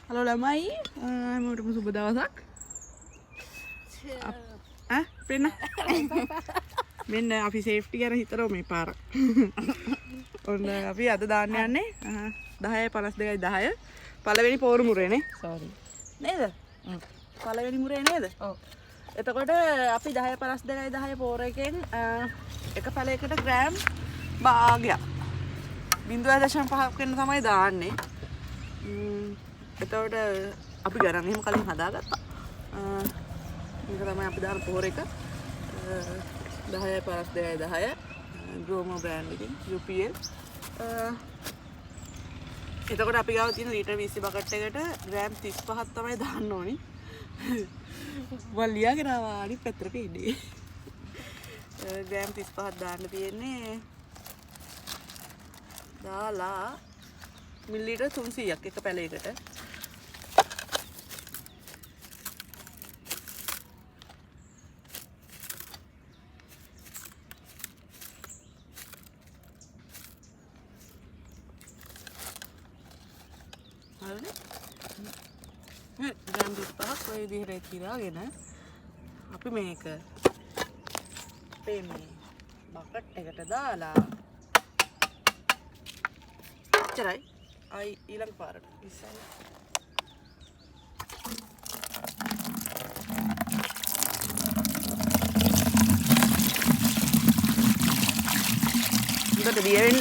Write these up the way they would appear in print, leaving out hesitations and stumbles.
Hello ළමයි හැමෝටම සුබ දවසක්. පෙන්න මෙන්න අපි සේෆ්ටි ගැන හිතරෝ මේ පාර. ඔන්න අපි අද දාන්න යන්නේ 10:52:10 පළවෙනි පෝරු මුරේනේ. සෝරි. නේද? පළවෙනි මුරේ නේද? ඔව්. එතකොට අපි 10:52:10 පෝර එකෙන් එක පැලයකට ග්‍රෑම් භාගයක් 0.5ක් වෙන තමයි දාන්නේ. එතකොට අපි ගණන් එහෙම කලින් හදාගත්තා. මේක තමයි අපි දාන පොහොර එක. 10:52:10 ග්‍රෝමෝ බ්‍රෑන්ඩ් එකකින් UPL. එතකොට අපි ගාව තියෙන ලීටර් 20 බකට් එකට ග්‍රෑම් 35ක් තමයි දාන්න ඕනි. වලියාගෙන ආවා අනිත් පැත්තට පෙන්නේ. ග්‍රෑම් 35ක් දාන්න තියෙන්නේ. දාලා මිලිලීටර් 300ක් එක පැලයකට. ග්‍රෑම් 35ක් ඔය විදිහට තියාගෙන අපි මේක අපේ මේ බකට් එකට දාලා එච්චරයි. ආයි ඊළඟ පාරට ඉස්සෙල්ලා ඉකට දිය වෙන්න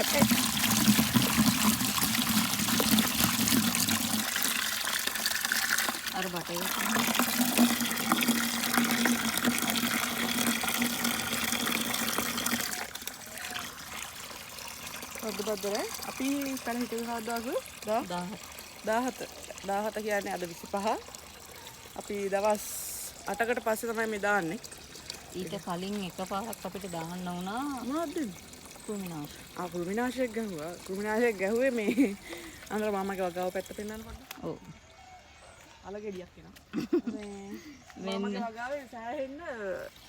අර බටේ බද්දරේ අපි පැන හිටගෙන හදාගු 17 කියන්නේ අද 25. අපි දවස් 8කට පස්සේ තමයි මේ දාන්නේ. ඊට කලින් එකපාරක් අපිට දාන්න වුණා මොනවද? කුමිනාශ. කුමිනාශයක් ගැහුවා. කුමිනාශයක් ගැහුවේ මේ අnder මාමගේ වගාව පැත්ත පෙන්නන්න පොඩ්ඩක්. ඔව්. අලගෙඩියක් එනවා. මේ මාමගේ වගාවේ සෑහෙන්න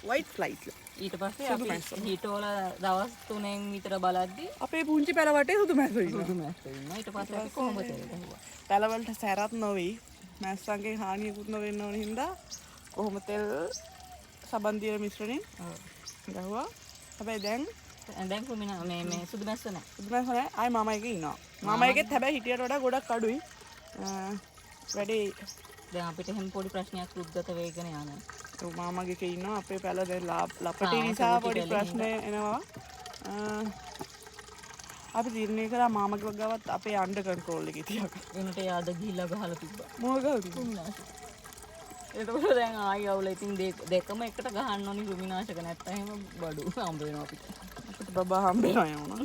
white flies. ඊට පස්සේ අපි හිටෝල දවස් 3න් විතර බලද්දි අපේ පුංචි පැල වටේ සුදු මැස්සෝ ඉන්නවා. සුදු මැස්සෝ ඉන්නවා. ඊට පස්සේ අපි කොහොමද තේරුවා? පැල වලට සැරත් නොවේ. මැස්සන්ගේ හානියකුත් නොවෙන්න ඕන හින්දා කොහොම තෙල් සබන්දිය මිශ්‍රණයෙන් ගහුවා. හැබැයි දැන් කුමිනා මේ සුදු මැස්සෝ නැහැ. සුදු මැස්සෝ නැහැ. ආයි මාමයිගේ ඉන්නවා. මාමයිගෙත් හැබැයි හිටියට වඩා ගොඩක් අඩුයි. වැඩි දැන් අපිට හැම පොඩි ප්‍රශ්නයක් උද්ගත වෙගෙන යනවා. ඔව් මාමගේ ඉන්නවා. අපේ පැල දැන් ලපටි නිසා පොඩි ප්‍රශ්න එනවා. අපි තීරණය කළා මාමගේ වගාවත් අපේ අන්ඩර් කන්ට්‍රෝල් එකේ තියක. එනට යාද ගිහිල්ලා ගහලා තිබ්බා. මොකද ගහලා කුමිනාශ. එතකොට දැන් ආයි අවුල ඉතින් දෙකම එකට ගහන්න ඕනි කුමිනාශක නැත්නම් එහෙම බඩු හම්බ වෙනවා අපිට. අපිට බබා හම්බ වෙනවා යනවා.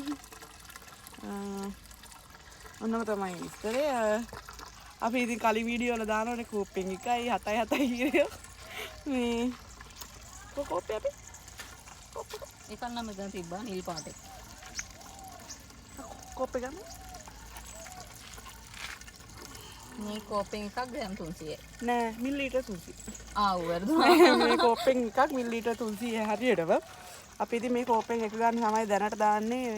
ඔන්නම තමයි ඉස්තරේ. අපි ඉතින් කලින් වීඩියෝ වල දානවනේ කෝප්පෙන් 1.7 කියලා. මේ කෝප්පේ අපි එකක් නම් මෙතන තිබ්බා නිල් පාටේ. කෝප්පේ ගන්න. මේ කෝපෙන් එකක් ග්‍රෑම් 300යි. නෑ මිලිලීටර් 300. ආව් වැරදුනා. මේ කෝප්පෙන් එකක් මිලිලීටර් 300 හරියටම. අපි ඉතින් මේ කෝප්පෙන් එක ගන්න තමයි දැනට දාන්නේ.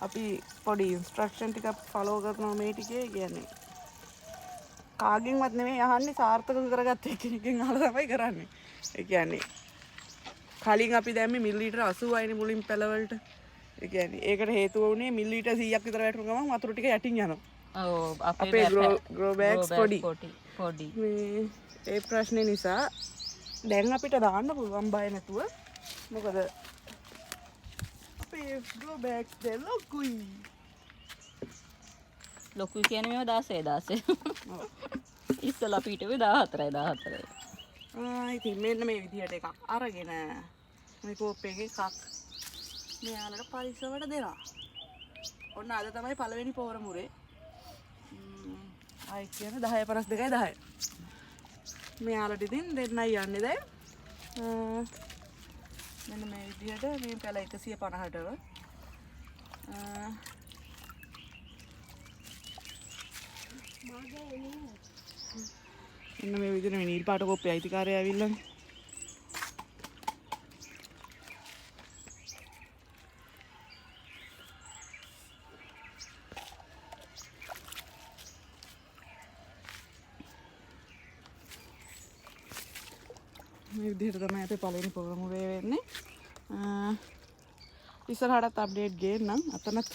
අපි පොඩි ඉන්ස්ට්‍රක්ෂන් ටිකක් ෆලෝ කරනවා මේ ටිකේ කියන්නේ. කාගෙන්වත් නෙමෙයි අහන්නේ සාර්ථක කරගත්ත එකකින් අහලා තමයි කරන්නේ. ඒ කියන්නේ කලින් අපි දැම්මේ මිලිලීටර් 80යිනේ මුලින් පැලවලට. ඒ කියන්නේ ඒකට හේතුව වුණේ මිලිලීටර් 100ක් විතර වැටුණු ගමන් වතුර ටික යටින් යනවා. ඔව් අපේ ග්‍රෝ බෑග්ස් පොඩි. මේ ඒ ප්‍රශ්නේ නිසා දැන් අපිට දාන්න පුළුවන් බය නැතුව. මොකද අපේ ග්‍රෝ බෑග්ස් දෙක ලොකුයි. ලොකු කියන්නේ මේව 16. ඉස්සලා අපිට 14. ඉතින් මෙන්න මේ විදිහට එකක් අරගෙන මේ කෝප්පේ එකක් මෙයාලට පරිස්සමට දෙනවා. ඔන්න අද තමයි පළවෙනි පෝර මුරේ. ආයි කියන්නේ 10:52:10. මෙයාලට ඉතින් දෙන්නයි යන්නේ දැන්. මෙන්න මේ විදිහට මේ පැල 150ටව මෙන්න මේ විදිහට මේ නිල් පාට කෝප්පේ අයිතිකාරය ඇවිල්ලා මේ විදිහට තමයි අපේ පළවෙනි පොරමුරේ වෙන්නේ. ඉස්සරහටත් අප්ඩේට් ගේන්නම්. අතනත්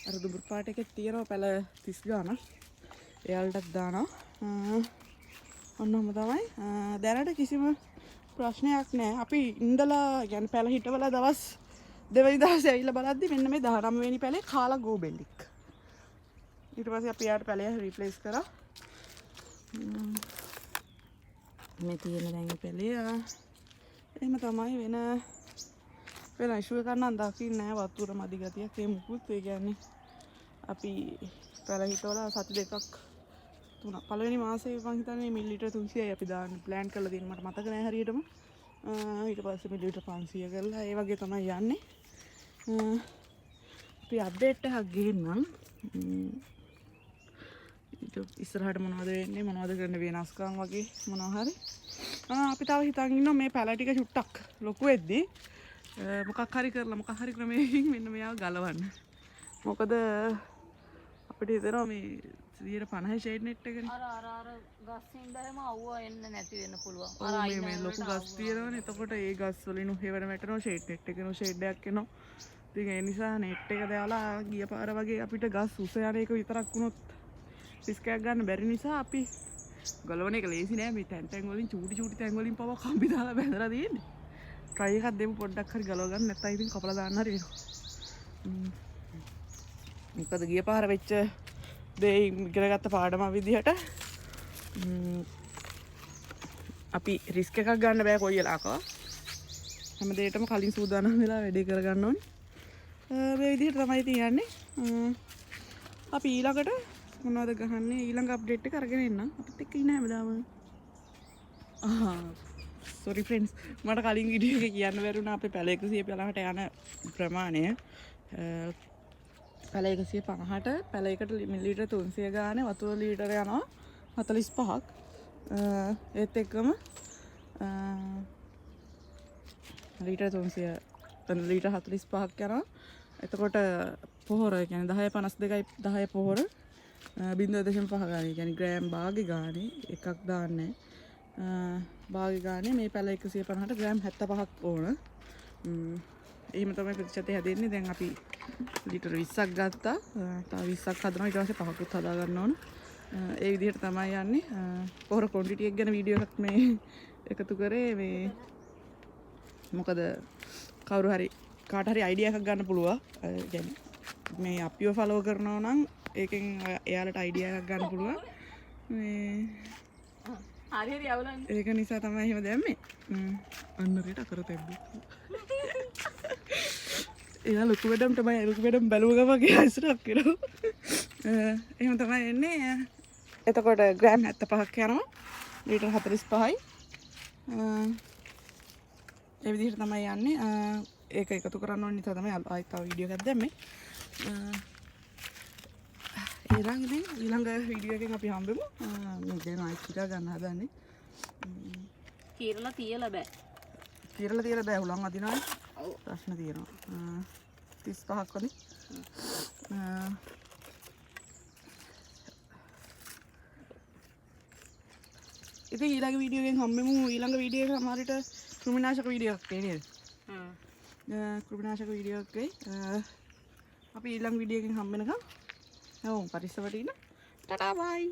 අර දුඹුරු පාට එකේ තියෙනවා පැල 30 ගානක්. එයාලටත් දානවා. ඔන්නම තමයි. දැනට කිසිම ප්‍රශ්නයක් නැහැ. අපි ඉඳලා يعني පැල හිටවලා දවස් දෙවෙනි දවසේ ඇවිල්ලා බලද්දි මෙන්න මේ 19 වෙනි පැලේ කාලා ගෝබෙල්ලික්. ඊට පස්සේ අපි යාට පැලය රීප්ලේස් කරා. මේ තියෙන දැන් පැලය එහෙම තමයි වෙන ඉෂුව එකක් නම් දකින්නේ නැහැ. වතුර මදි ගතියක් ඒ මුකුත්. ඒ කියන්නේ අපි පැල හිටවලා සති දෙකක් තුනක් පළවෙනි මාසේ මම හිතන්නේ මිලිලිටර් 300යි අපි දාන්න ප්ලෑන් කරලා තියෙන. මට මතක නැහැ හරියටම. ඊට පස්සේ මිලිලිටර් 500 කරලා ඒ වගේ තමයි යන්නේ. අපි අප්ඩේට් එකක් ගේන්නම්. ඉස්සරහට මොනවද වෙන්නේ මොනවද කරන්න වෙනස්කම් වගේ මොනවා හරි. අපි තව හිතන් ඉන්නවා මේ පැල ටික චුට්ටක් ලොකු වෙද්දි මොකක් හරි කරලා මොකක් හරි ක්‍රමයකින් මෙන්න මෙයාව ගලවන්න. මොකද අපිට හිතෙනවා මේ 150 ෂේඩ් නෙට් එකනේ. අර ගස්සින් බෑම අවුව එන්න නැති වෙන්න පුළුවන්. මේ ලොකු ගස් තියෙනවනේ. එතකොට ඒ ගස් වලින් හේවර වැටෙනවා ෂේඩ් නෙට් එකේ ෂේඩ් එකක් එනවා. ඉතින් ඒ නිසා නෙට් එක දාලා ගිය පාර වගේ අපිට ගස් උස යන එක විතරක් වුණොත් රිස්ක් එකක් ගන්න බැරි නිසා අපි ගලවන එක ලේසි නෑ. මේ තැන් වලින් චූටි තැන් වලින් පව කම්බි දාලා බැඳලා තියෙන්නේ. try එකක් දෙමු පොඩ්ඩක් හරි ගලව ගන්න. නැත්නම් ඉතින් කපලා දාන්න හරි වෙනවා. මොකද ගිය පාර වෙච්ච දේ ඉගෙනගත්ත පාඩම විදිහට අපි රිස්ක් එකක් ගන්න බෑ කොයි වෙලාවක. හැම දෙයකටම කලින් සූදානම් වෙලා වැඩේ කරගන්න ඕනේ. මේ විදිහට තමයි තියන්නේ. අපි ඊළඟට මොනවද ගහන්නේ ඊළඟ අප්ඩේට් එක අරගෙන එන්නම්. අපිත් එක්ක ඉන්න හැමදාම. sorry friends මට කලින් වීඩියෝ එකේ කියන්න බැරුණා අපේ පැල 150ට යන ප්‍රමාණය. පැල 150ට පැල එකට මිලිලිටර් 300 ගානේ වතුර ලීටර යනවා 45ක්. ඒත් එක්කම ලීටර් 300 ලීටර් 45ක් යනවා. එතකොට පොහොර කියන්නේ 10.52යි 10 පොහොර 0.5 ගානේ කියන්නේ ග්‍රෑම් භාගෙ ගානේ එකක් දාන්නේ. භාගෙ ගානේ මේ පැල 150ට ග්‍රෑම් 75ක් ඕන. එහෙම තමයි ප්‍රතිශතය හැදෙන්නේ. දැන් අපි ලීටර් 20ක් ගත්තා. තව 20ක් හදනවා. ඊට පස්සේ පහකුත් හදා ගන්න ඕන. ඒ විදිහට තමයි යන්නේ. පොහොර ක්වොන්ටිටි එක ගැන වීඩියෝ එකක් මේ එකතු කරේ මේ මොකද කවුරු හරි කාට හරි අයිඩියා එකක් ගන්න පුළුවන්. කියන්නේ මේ අපිව ෆලෝ කරනවා නම් ඒකෙන් එයාලට අයිඩියා එකක් ගන්න පුළුවන්. මේ හරි අවුලන්නේ. ඒක නිසා තමයි එහෙම දැම්මේ. අන්නරේට අකර තැබ්බේ. එයා ලොකු වැඩම් තමයි ලොකු වැඩම් බැලුව ගමගේ ඇසුරක් කියලා. එහෙම තමයි එන්නේ. එතකොට ග්‍රෑම් 75ක් යනවා. ලීටර් 45යි. ඒ විදිහට තමයි යන්නේ. ඒක එකතු කරන්න ඕනේ නිසා තමයි ආයෙත් තව වීඩියෝ එකක් දැම්මේ. ඊළඟ වීඩියෝ එකෙන් අපි හම්බෙමු. මේ ගැන ආයෙත් හිතා ගන්න හදන්නේ. කීරලා තියලා බෑ. කීරලා තියලා බෑ උලන් අදිනවා. ඔව් ප්‍රශ්න තියෙනවා. 35ක් වගේ. ඉතින් ඊළඟ වීඩියෝ එකෙන් හම්බෙමු. ඊළඟ වීඩියෝ එක සමහරට කෘමිනාශක වීඩියෝ එකක් නේද? කෘමිනාශක වීඩියෝ එකේ අපි ඊළඟ වීඩියෝ එකෙන් හම්බ වෙනකම් හැමෝම පරිස්සමට ඉන්න. ටටා බයි.